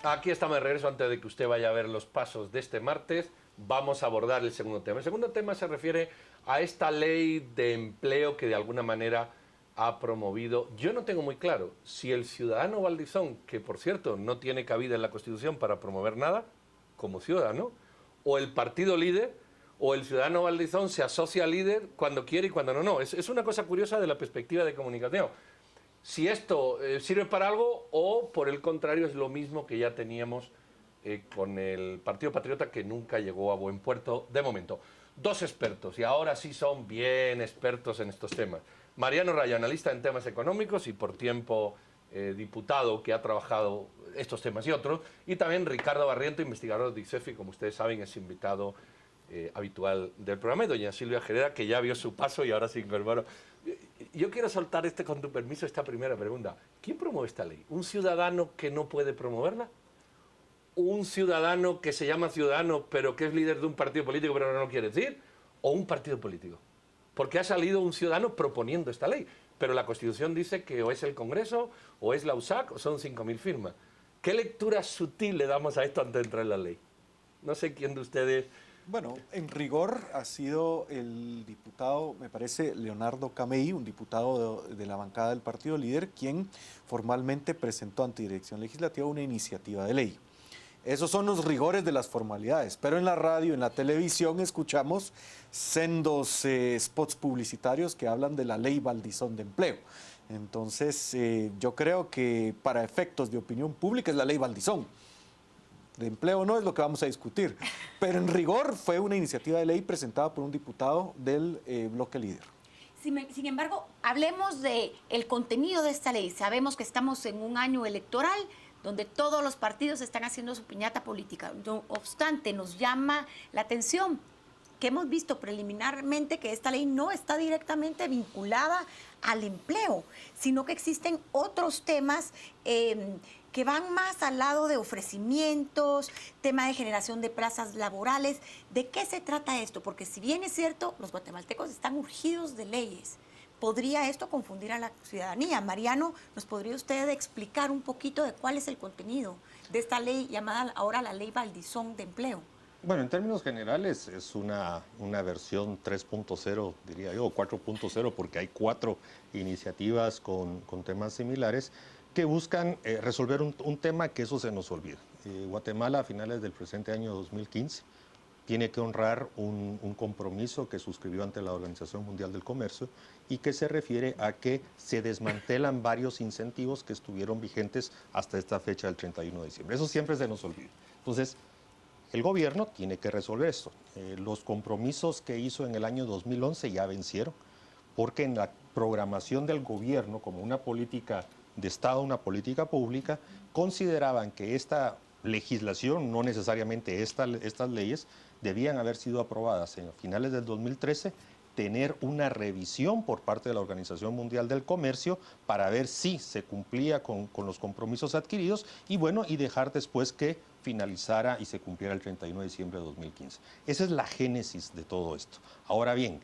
Aquí estamos de regreso antes de que usted vaya a ver los pasos de este martes. Vamos a abordar el segundo tema. El segundo tema se refiere a esta ley de empleo que de alguna manera ha promovido. Yo no tengo muy claro si el ciudadano Valdizón, que por cierto no tiene cabida en la Constitución para promover nada como ciudadano, o el partido líder, o el ciudadano Valdizón se asocia al líder cuando quiere y cuando no. Es una cosa curiosa de la perspectiva de comunicación. Si esto sirve para algo o por el contrario es lo mismo que ya teníamos con el Partido Patriota, que nunca llegó a buen puerto de momento. Dos expertos, y ahora sí son bien expertos en estos temas. Mariano Rayo, analista en temas económicos y por tiempo diputado que ha trabajado estos temas y otros. Y también Ricardo Barriento, investigador de ICEFI, como ustedes saben, es invitado habitual del programa. Y doña Silvia Jereda, que ya vio su paso y ahora se incorporó. Yo quiero soltar con tu permiso, esta primera pregunta. ¿Quién promueve esta ley? ¿Un ciudadano que no puede promoverla? ¿Un ciudadano que se llama ciudadano pero que es líder de un partido político pero no lo quiere decir? ¿O un partido político? Porque ha salido un ciudadano proponiendo esta ley, pero la Constitución dice que o es el Congreso, o es la USAC, o son 5.000 firmas. ¿Qué lectura sutil le damos a esto antes de entrar en la ley? No sé quién de ustedes... Bueno, en rigor ha sido el diputado, me parece, Leonardo Camey, un diputado de la bancada del Partido Líder, quien formalmente presentó ante Dirección Legislativa una iniciativa de ley. Esos son los rigores de las formalidades, pero en la radio, en la televisión, escuchamos sendos spots publicitarios que hablan de la ley Valdizón de empleo. Entonces, yo creo que para efectos de opinión pública es la ley Valdizón. De empleo no es lo que vamos a discutir, pero en rigor fue una iniciativa de ley presentada por un diputado del bloque líder. Sin embargo, hablemos del contenido de esta ley. Sabemos que estamos en un año electoral donde todos los partidos están haciendo su piñata política. No obstante, nos llama la atención que hemos visto preliminarmente que esta ley no está directamente vinculada al empleo, sino que existen otros temas que van más al lado de ofrecimientos, tema de generación de plazas laborales. ¿De qué se trata esto? Porque si bien es cierto, los guatemaltecos están urgidos de leyes, ¿podría esto confundir a la ciudadanía? Mariano, ¿nos podría usted explicar un poquito de cuál es el contenido de esta ley llamada ahora la Ley Valdizón de Empleo? Bueno, en términos generales es una versión 3.0, diría yo, o 4.0, porque hay 4 iniciativas con temas similares que buscan resolver un tema que eso se nos olvida. Guatemala, a finales del presente año 2015, tiene que honrar un compromiso que suscribió ante la Organización Mundial del Comercio y que se refiere a que se desmantelan varios incentivos que estuvieron vigentes hasta esta fecha del 31 de diciembre. Eso siempre se nos olvida. Entonces, el gobierno tiene que resolver esto. Los compromisos que hizo en el año 2011 ya vencieron, porque en la programación del gobierno como una política de Estado, una política pública, consideraban que esta legislación, no necesariamente estas leyes, debían haber sido aprobadas en finales del 2013, tener una revisión por parte de la Organización Mundial del Comercio para ver si se cumplía con los compromisos adquiridos y bueno, y dejar después que finalizara y se cumpliera el 31 de diciembre de 2015. Esa es la génesis de todo esto. Ahora bien,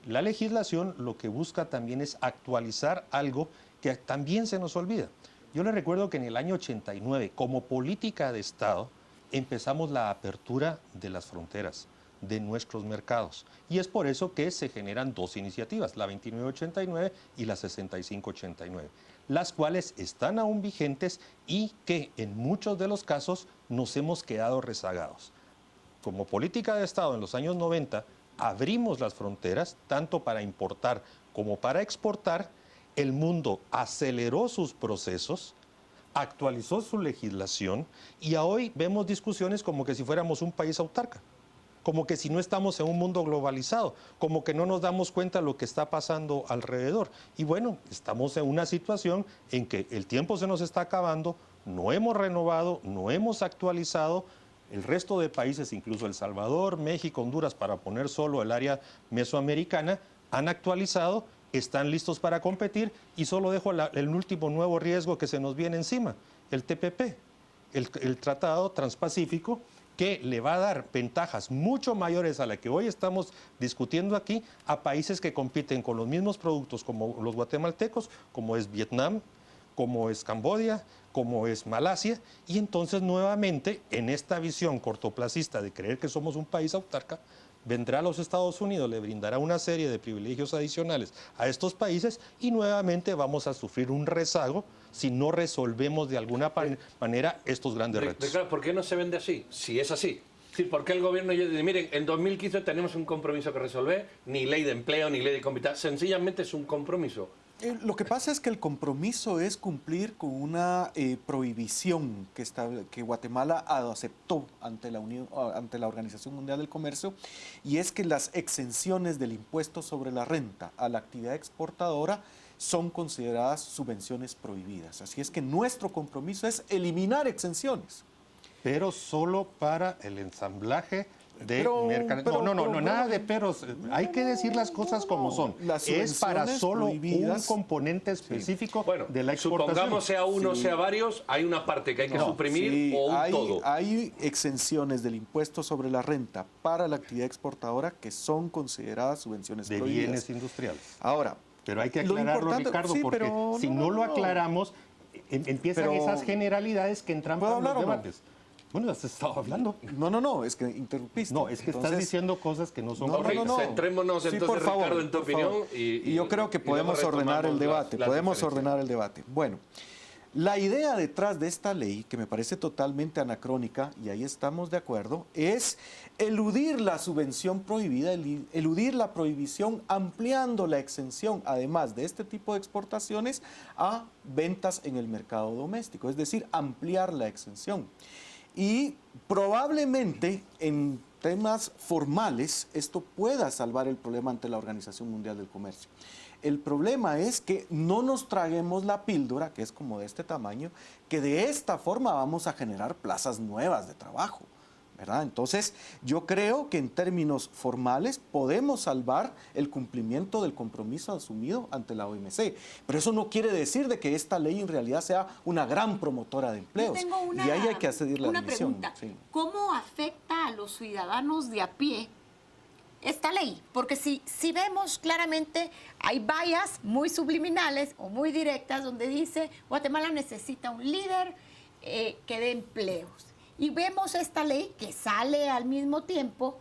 la legislación lo que busca también es actualizar algo que también se nos olvida. Yo le recuerdo que en el año 89, como política de Estado, empezamos la apertura de las fronteras, de nuestros mercados. Y es por eso que se generan 2 iniciativas, la 2989 y la 6589, las cuales están aún vigentes y que en muchos de los casos nos hemos quedado rezagados. Como política de Estado en los años 90, abrimos las fronteras tanto para importar como para exportar. El mundo aceleró sus procesos, actualizó su legislación y hoy vemos discusiones como que si fuéramos un país autarca, como que si no estamos en un mundo globalizado, como que no nos damos cuenta de lo que está pasando alrededor. Y bueno, estamos en una situación en que el tiempo se nos está acabando, no hemos renovado, no hemos actualizado. El resto de países, incluso El Salvador, México, Honduras, para poner solo el área mesoamericana, han actualizado, están listos para competir y solo dejo el último nuevo riesgo que se nos viene encima, el TPP, el Tratado Transpacífico, que le va a dar ventajas mucho mayores a la que hoy estamos discutiendo aquí a países que compiten con los mismos productos como los guatemaltecos, como es Vietnam, como es Camboya, como es Malasia, y entonces nuevamente en esta visión cortoplacista de creer que somos un país autarca, vendrá a los Estados Unidos, le brindará una serie de privilegios adicionales a estos países y nuevamente vamos a sufrir un rezago si no resolvemos de alguna manera estos grandes retos. Claro, ¿por qué no se vende así? Si es así. Sí, ¿por qué el gobierno ya dice, miren, en 2015 tenemos un compromiso que resolver, ni ley de empleo, ni ley de competitividad, sencillamente es un compromiso? Lo que pasa es que el compromiso es cumplir con una prohibición que Guatemala aceptó ante ante la Organización Mundial del Comercio, y es que las exenciones del impuesto sobre la renta a la actividad exportadora son consideradas subvenciones prohibidas. Así es que nuestro compromiso es eliminar exenciones. Pero solo para el ensamblaje de mercancías. No, nada de peros. Hay que decir las cosas como son. Es para solo un componente específico de la exportación. Supongamos sea uno, sea varios, hay una parte que hay que suprimir o un todo. Hay exenciones del impuesto sobre la renta para la actividad exportadora que son consideradas subvenciones de prohibidas. bienes industriales. Ahora, pero hay que aclararlo, Ricardo, porque si no lo aclaramos, empiezan esas generalidades que entran por los debates. Bueno, has estado hablando. No, es que interrumpiste. No, es que estás diciendo cosas que no son correctas. No. Centrémonos entonces, por favor, Ricardo, en tu opinión. Y yo creo que podemos ordenar el debate. Bueno, la idea detrás de esta ley, que me parece totalmente anacrónica, y ahí estamos de acuerdo, es eludir la subvención prohibida, eludir la prohibición, ampliando la exención, además de este tipo de exportaciones, a ventas en el mercado doméstico, es decir, ampliar la exención. Y probablemente en temas formales esto pueda salvar el problema ante la Organización Mundial del Comercio. El problema es que no nos traguemos la píldora, que es como de este tamaño, que de esta forma vamos a generar plazas nuevas de trabajo, ¿verdad? Entonces, yo creo que en términos formales podemos salvar el cumplimiento del compromiso asumido ante la OMC. Pero eso no quiere decir de que esta ley en realidad sea una gran promotora de empleos. Y ahí hay que hacer la división. Pregunta. Sí. ¿Cómo afecta a los ciudadanos de a pie esta ley? Porque si vemos claramente, hay vallas muy subliminales o muy directas donde dice Guatemala necesita un líder que dé empleos. Y vemos esta ley que sale al mismo tiempo.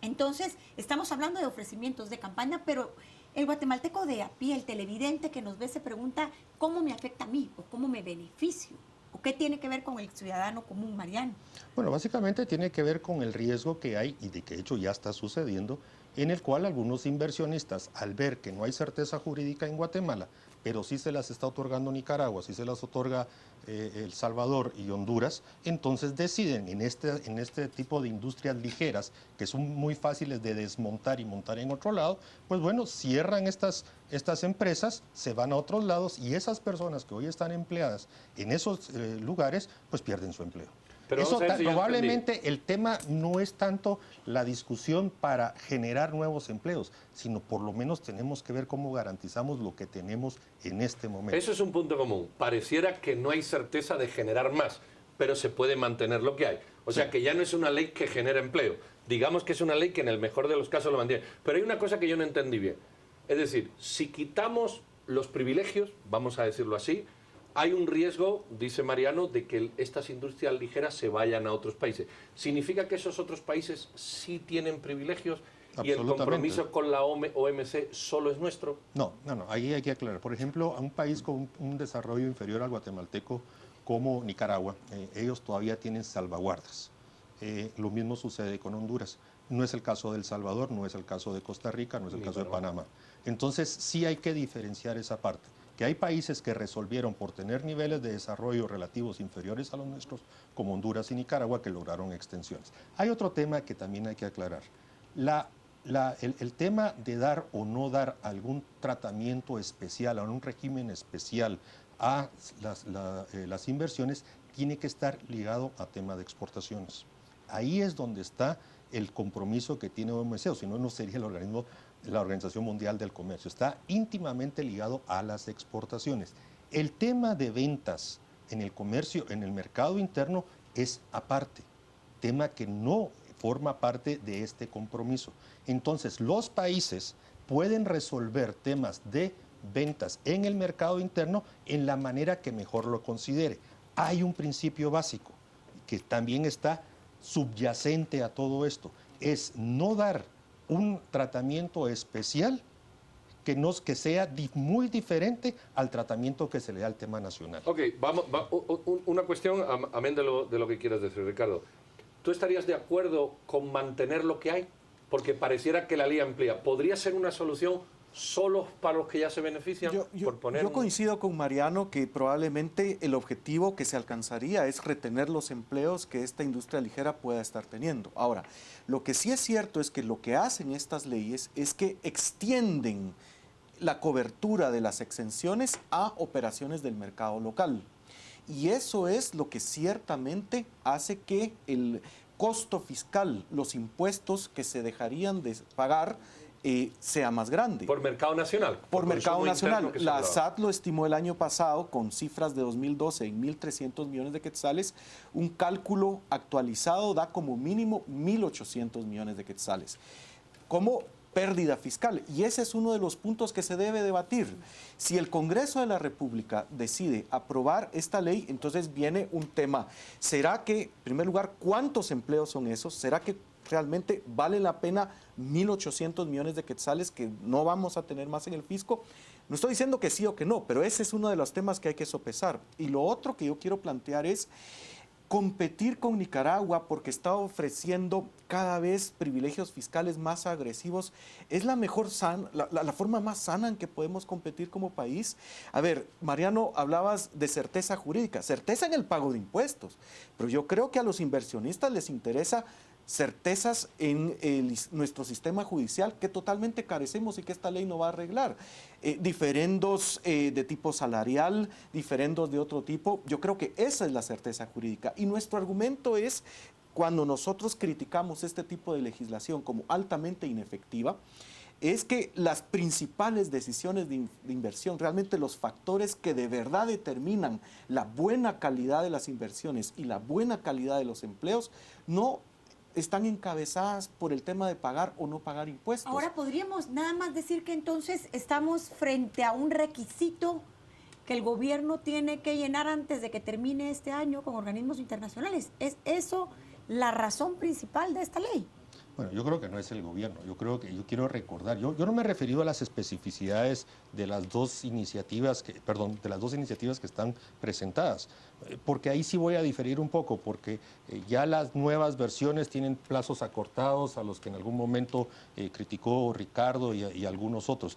Entonces, estamos hablando de ofrecimientos de campaña, pero el guatemalteco de a pie, el televidente que nos ve, se pregunta ¿cómo me afecta a mí? ¿O cómo me beneficio? ¿O qué tiene que ver con el ciudadano común, Mariano? Bueno, básicamente tiene que ver con el riesgo que hay, y de que de hecho ya está sucediendo, en el cual algunos inversionistas, al ver que no hay certeza jurídica en Guatemala, pero sí se las está otorgando Nicaragua, sí se las otorga El Salvador y Honduras, entonces deciden en este tipo de industrias ligeras, que son muy fáciles de desmontar y montar en otro lado, pues bueno, cierran estas empresas, se van a otros lados y esas personas que hoy están empleadas en esos lugares, pues pierden su empleo. Pero eso probablemente el tema no es tanto la discusión para generar nuevos empleos, sino por lo menos tenemos que ver cómo garantizamos lo que tenemos en este momento. Eso es un punto común. Pareciera que no hay certeza de generar más, pero se puede mantener lo que hay. O sea, que ya no es una ley que genera empleo. Digamos que es una ley que en el mejor de los casos lo mantiene. Pero hay una cosa que yo no entendí bien. Es decir, si quitamos los privilegios, vamos a decirlo así, hay un riesgo, dice Mariano, de que estas industrias ligeras se vayan a otros países. ¿Significa que esos otros países sí tienen privilegios y el compromiso con la OMC solo es nuestro? No, ahí hay que aclarar. Por ejemplo, a un país con un desarrollo inferior al guatemalteco como Nicaragua, ellos todavía tienen salvaguardas. Lo mismo sucede con Honduras. No es el caso de El Salvador, no es el caso de Costa Rica, no es el caso de Panamá. Entonces, sí hay que diferenciar esa parte. Que hay países que resolvieron por tener niveles de desarrollo relativos inferiores a los nuestros, como Honduras y Nicaragua, que lograron extensiones. Hay otro tema que también hay que aclarar. El tema de dar o no dar algún tratamiento especial, a un régimen especial a las inversiones, tiene que estar ligado a tema de exportaciones. Ahí es donde está el compromiso que tiene OMC, o si no, no sería la Organización Mundial del Comercio. Está íntimamente ligado a las exportaciones. El tema de ventas en el comercio, en el mercado interno, es aparte, tema que no forma parte de este compromiso. Entonces, los países pueden resolver temas de ventas en el mercado interno en la manera que mejor lo considere. Hay un principio básico que también está subyacente a todo esto, es no dar un tratamiento especial que sea muy diferente al tratamiento que se le da al tema nacional. Ok, una cuestión, amén de lo que quieras decir, Ricardo. ¿Tú estarías de acuerdo con mantener lo que hay? Porque pareciera que la ley amplía. ¿Podría ser una solución solo para los que ya se benefician? Yo coincido con Mariano que probablemente el objetivo que se alcanzaría es retener los empleos que esta industria ligera pueda estar teniendo. Ahora, lo que sí es cierto es que lo que hacen estas leyes es que extienden la cobertura de las exenciones a operaciones del mercado local. Y eso es lo que ciertamente hace que el costo fiscal, los impuestos que se dejarían de pagar, sea más grande. ¿Por mercado nacional? Por mercado nacional. La SAT lo estimó el año pasado con cifras de 2012 en 1.300 millones de quetzales. Un cálculo actualizado da como mínimo 1.800 millones de quetzales. Como pérdida fiscal. Y ese es uno de los puntos que se debe debatir. Si el Congreso de la República decide aprobar esta ley, entonces viene un tema. ¿Será que, en primer lugar, cuántos empleos son esos? ¿Será que realmente vale la pena 1.800 millones de quetzales que no vamos a tener más en el fisco? No estoy diciendo que sí o que no, pero ese es uno de los temas que hay que sopesar. Y lo otro que yo quiero plantear es competir con Nicaragua porque está ofreciendo cada vez privilegios fiscales más agresivos. ¿Es la mejor la forma más sana en que podemos competir como país? A ver, Mariano, hablabas de certeza jurídica, certeza en el pago de impuestos, pero yo creo que a los inversionistas les interesa certezas en nuestro sistema judicial que totalmente carecemos y que esta ley no va a arreglar. Diferendos de tipo salarial, diferendos de otro tipo, yo creo que esa es la certeza jurídica. Y nuestro argumento es, cuando nosotros criticamos este tipo de legislación como altamente inefectiva, es que las principales decisiones de inversión, realmente los factores que de verdad determinan la buena calidad de las inversiones y la buena calidad de los empleos, no están encabezadas por el tema de pagar o no pagar impuestos. Ahora podríamos nada más decir que entonces estamos frente a un requisito que el gobierno tiene que llenar antes de que termine este año con organismos internacionales. ¿Es eso la razón principal de esta ley? Bueno, yo creo que no es el gobierno. Yo quiero recordar, yo no me he referido a las especificidades de las dos iniciativas que están presentadas, porque ahí sí voy a diferir un poco, porque ya las nuevas versiones tienen plazos acortados a los que en algún momento criticó Ricardo y algunos otros.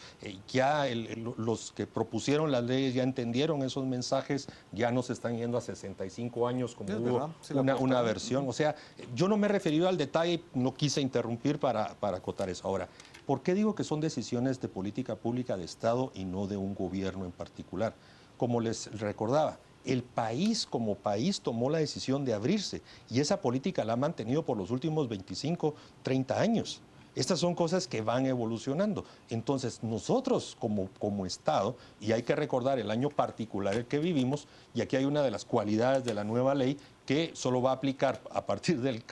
Los que propusieron las leyes ya entendieron esos mensajes, ya no se están yendo a 65 años como hubo una versión. O sea, yo no me he referido al detalle, no quise interrumpir para acotar eso. Ahora, ¿por qué digo que son decisiones de política pública de Estado y no de un gobierno en particular? Como les recordaba, el país como país tomó la decisión de abrirse y esa política la ha mantenido por los últimos 25, 30 años. Estas son cosas que van evolucionando. Entonces, nosotros como Estado, y hay que recordar el año particular en el que vivimos, y aquí hay una de las cualidades de la nueva ley que solo va a aplicar a partir del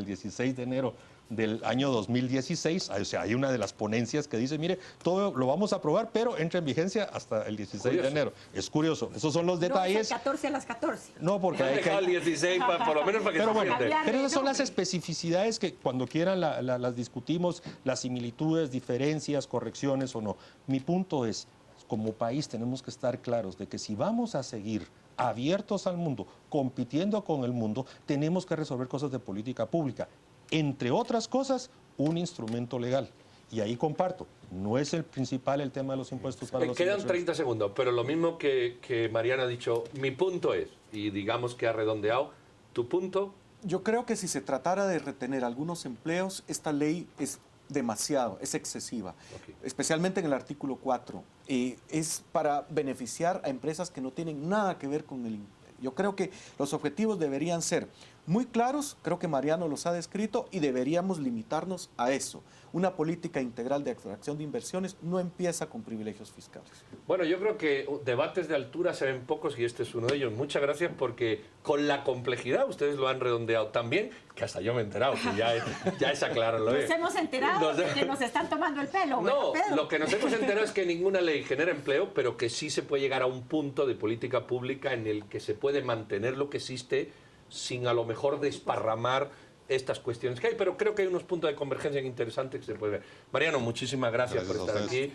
16 de enero del año 2016, o sea, hay una de las ponencias que dice, mire, todo lo vamos a aprobar, pero entra en vigencia hasta el 16 de enero. Es curioso, esos son los detalles. No es el 14 a las 14. No, porque hay que... el 16, por lo menos para que pero se bueno, siente. pero esas son las especificidades que cuando quieran las discutimos, las similitudes, diferencias, correcciones o no. Mi punto es, como país tenemos que estar claros de que si vamos a seguir abiertos al mundo, compitiendo con el mundo, tenemos que resolver cosas de política pública. Entre otras cosas, un instrumento legal. Y ahí comparto, no es el principal el tema de los impuestos para los Quedan 30 segundos, pero lo mismo que Mariana ha dicho, mi punto es, y digamos que ha redondeado, tu punto. Yo creo que si se tratara de retener algunos empleos, esta ley es demasiado, es excesiva, especialmente en el artículo 4. Es para beneficiar a empresas que no tienen nada que ver con el impuesto. Yo creo que los objetivos deberían ser muy claros, creo que Mariano los ha descrito y deberíamos limitarnos a eso. Una política integral de atracción de inversiones no empieza con privilegios fiscales. Bueno, yo creo que debates de altura se ven pocos y este es uno de ellos. Muchas gracias porque con la complejidad ustedes lo han redondeado tan bien que hasta yo me he enterado, que ya es aclararlo. Nos hemos enterado de que nos están tomando el pelo. No, Pedro. lo que nos hemos enterado es que ninguna ley genera empleo, pero que sí se puede llegar a un punto de política pública en el que se puede mantener lo que existe sin a lo mejor desparramar estas cuestiones que hay, pero creo que hay unos puntos de convergencia interesantes que se puede ver. Mariano, muchísimas gracias por estar aquí.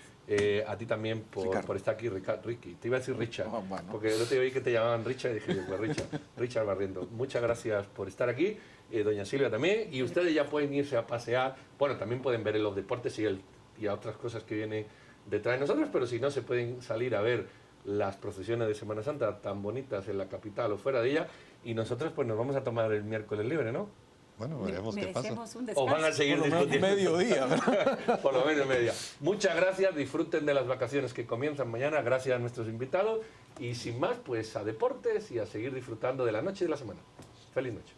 A ti también por estar aquí, Ricky. Te iba a decir Richard, bueno. porque no te oí que te llamaban Richard y dije, pues Richard Barriendo. Muchas gracias por estar aquí, doña Silvia también, y ustedes ya pueden irse a pasear. Bueno, también pueden ver en los deportes y a otras cosas que vienen detrás de nosotros, pero si no, se pueden salir a ver las procesiones de Semana Santa tan bonitas en la capital o fuera de ella, y nosotros pues nos vamos a tomar el miércoles libre, ¿no? Bueno, veremos qué pasa. O van a seguir discutiendo. Mediodía, ¿verdad? Por lo menos media. Muchas gracias, disfruten de las vacaciones que comienzan mañana, gracias a nuestros invitados, y sin más, pues a deportes y a seguir disfrutando de la noche y de la semana. Feliz noche.